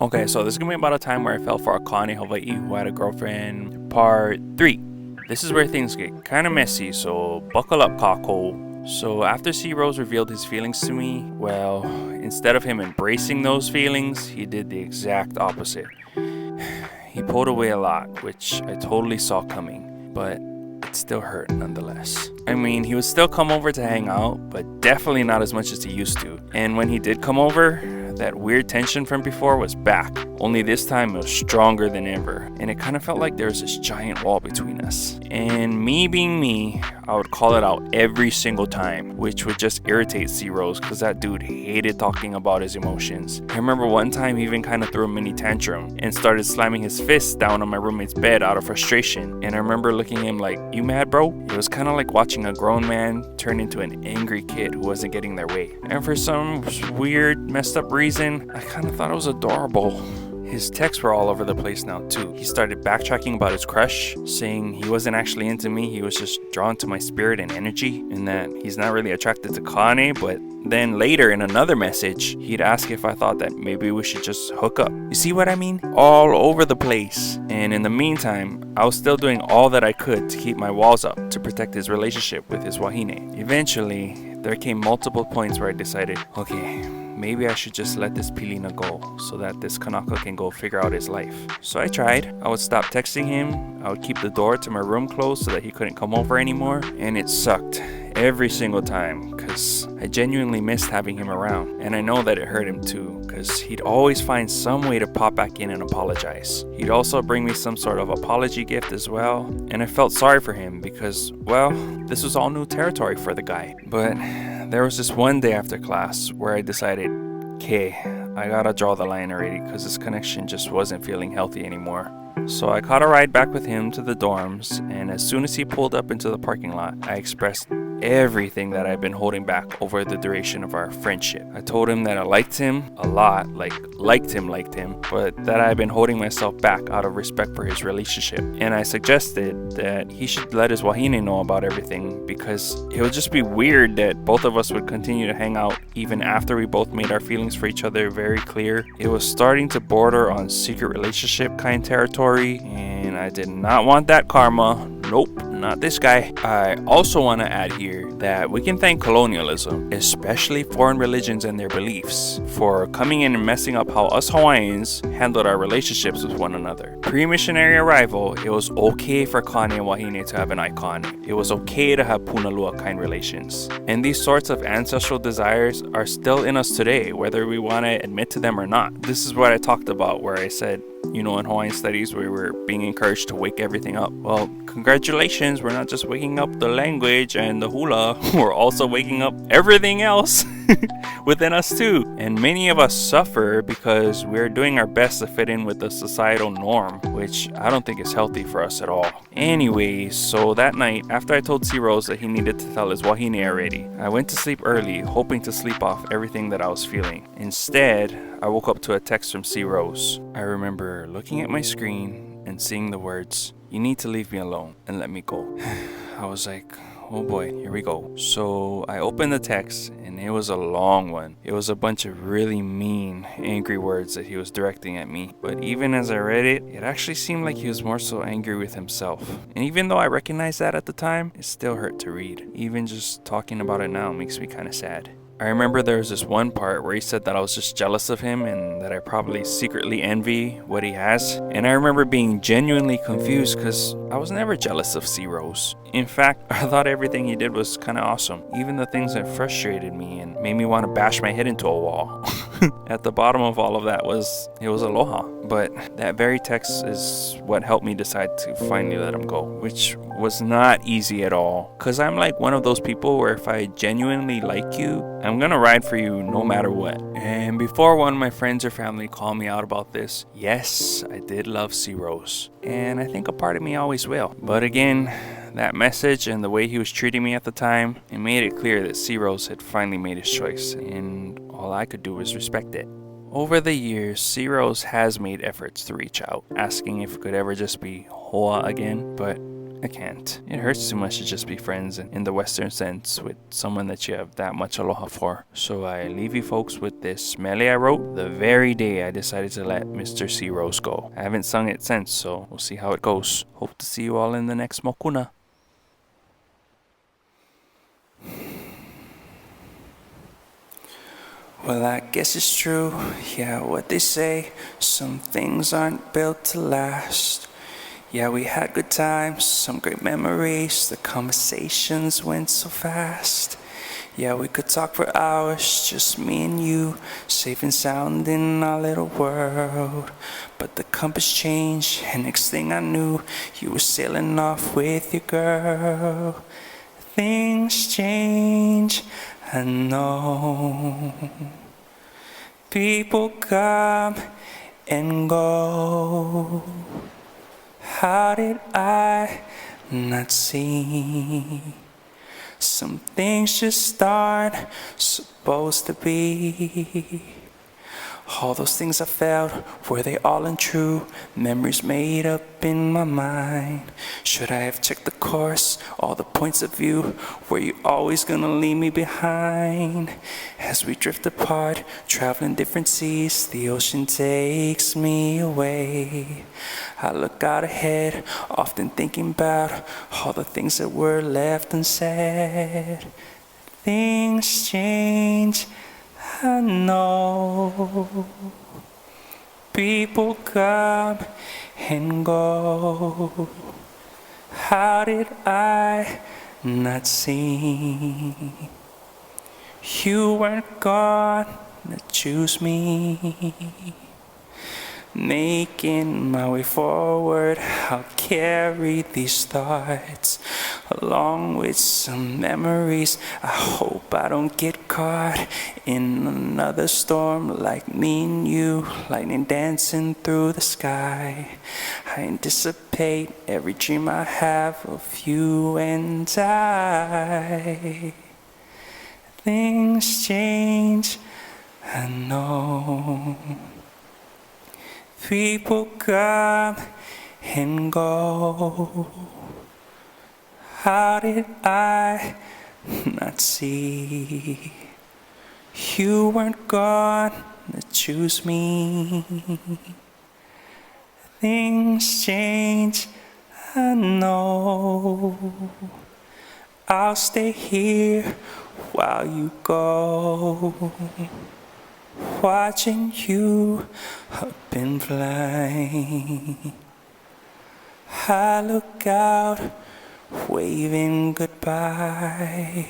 Okay, so this is gonna be about a time where I fell for a Kāne Hawaii who had a girlfriend, part 3. This is where things get kind of messy, so buckle up, Kākou. So after C. Rose revealed his feelings to me, well, instead of him embracing those feelings, he did the exact opposite. He pulled away a lot, which I totally saw coming, but it still hurt nonetheless. I mean, he would still come over to hang out, but definitely not as much as he used to. And when he did come over, that weird tension from before was back, only this time it was stronger than ever, and it kind of felt like there was this giant wall between us. And me being me, I would call it out every single time, which would just irritate C. Rose because that dude hated talking about his emotions. I remember one time he even kind of threw a mini tantrum and started slamming his fists down on my roommate's bed out of frustration. And I remember looking at him like, "You mad, bro?" It was kind of like watching a grown man turn into an angry kid who wasn't getting their way. And for some weird, messed up reason, I kind of thought it was adorable. His texts were all over the place now too. He started backtracking about his crush, saying he wasn't actually into me, he was just drawn to my spirit and energy, and that he's not really attracted to Kāne. But then later in another message, he'd ask if I thought that maybe we should just hook up. You see what I mean? All over the place. And in the meantime, I was still doing all that I could to keep my walls up to protect his relationship with his wahine. Eventually, there came multiple points where I decided, okay, maybe I should just let this pilina go so that this kanaka can go figure out his life. So I tried. I would stop texting him. I would keep the door to my room closed so that he couldn't come over anymore. And it sucked every single time because I genuinely missed having him around. And I know that it hurt him too because he'd always find some way to pop back in and apologize. He'd also bring me some sort of apology gift as well. And I felt sorry for him because, well, this was all new territory for the guy. But there was this one day after class where I decided, okay, I gotta draw the line already because this connection just wasn't feeling healthy anymore. So I caught a ride back with him to the dorms, and as soon as he pulled up into the parking lot, I expressed everything that I've been holding back over the duration of our friendship. I told him that I liked him a lot, liked him, but that I had been holding myself back out of respect for his relationship. And I suggested that he should let his wahine know about everything because it would just be weird that both of us would continue to hang out even after we both made our feelings for each other very clear. It was starting to border on secret relationship kind territory, and I did not want that karma. Nope, not this guy. I also want to add here that we can thank colonialism, especially foreign religions and their beliefs, for coming in and messing up how us Hawaiians handled our relationships with one another. Pre-missionary arrival, it was okay for Kāne and Wahine to have an icon. It was okay to have punalua kind relations. And these sorts of ancestral desires are still in us today, whether we want to admit to them or not. This is what I talked about where I said, you know, in Hawaiian studies we were being encouraged to wake everything up. Well, congratulations, we're not just waking up the language and the hula, we're also waking up everything else within us too. And many of us suffer because we're doing our best to fit in with the societal norm, which I don't think is healthy for us at all. Anyways, so that night, after I told C. Rose that he needed to tell his wahine already, I went to sleep early, hoping to sleep off everything that I was feeling. Instead, I woke up to a text from C. Rose. I remember looking at my screen and seeing the words, "You need to leave me alone and let me go." I was like, oh boy, here we go. So I opened the text and it was a long one. It was a bunch of really mean, angry words that he was directing at me. But even as I read it, it actually seemed like he was more so angry with himself. And even though I recognized that at the time, it still hurt to read. Even just talking about it now makes me kind of sad. I remember there was this one part where he said that I was just jealous of him and that I probably secretly envy what he has. And I remember being genuinely confused because I was never jealous of C. Rose. In fact, I thought everything he did was kind of awesome. Even the things that frustrated me and made me want to bash my head into a wall. At the bottom of all of that was aloha. But that very text is what helped me decide to finally let him go, which was not easy at all. Because I'm like one of those people where if I genuinely like you, I'm gonna ride for you no matter what. And before one of my friends or family called me out about this, yes, I did love C. Rose. And I think a part of me always will. But again, that message and the way he was treating me at the time, it made it clear that C. Rose had finally made his choice, and all I could do was respect it. Over the years, C. Rose has made efforts to reach out, asking if it could ever just be hoa again, but I can't. It hurts too much to just be friends in the Western sense with someone that you have that much aloha for. So I leave you folks with this mele I wrote the very day I decided to let Mr. C Rose go. I haven't sung it since, so we'll see how it goes. Hope to see you all in the next Mokuna. Well, I guess it's true, yeah, what they say. Some things aren't built to last. Yeah, we had good times, some great memories. The conversations went so fast. Yeah, we could talk for hours, just me and you, safe and sound in our little world. But the compass changed, and next thing I knew, you were sailing off with your girl. Things change, I know. People come and go. How did I not see? Some things just aren't supposed to be. All those things I felt, were they all untrue? Memories made up in my mind. Should I have checked the course, all the points of view? Were you always gonna leave me behind? As we drift apart, traveling different seas, the ocean takes me away. I look out ahead, often thinking about all the things that were left unsaid. Things change, I know. People come and go. How did I not see? You weren't gonna choose me. Making my way forward, I'll carry these thoughts along with some memories. I hope I don't get caught in another storm like me and you, lightning dancing through the sky. I anticipate every dream I have of you and I. Things change, I know. People come and go. How did I not see? You weren't gonna choose me. Things change, I know. I'll stay here while you go, watching you up in flight. I look out, waving goodbye.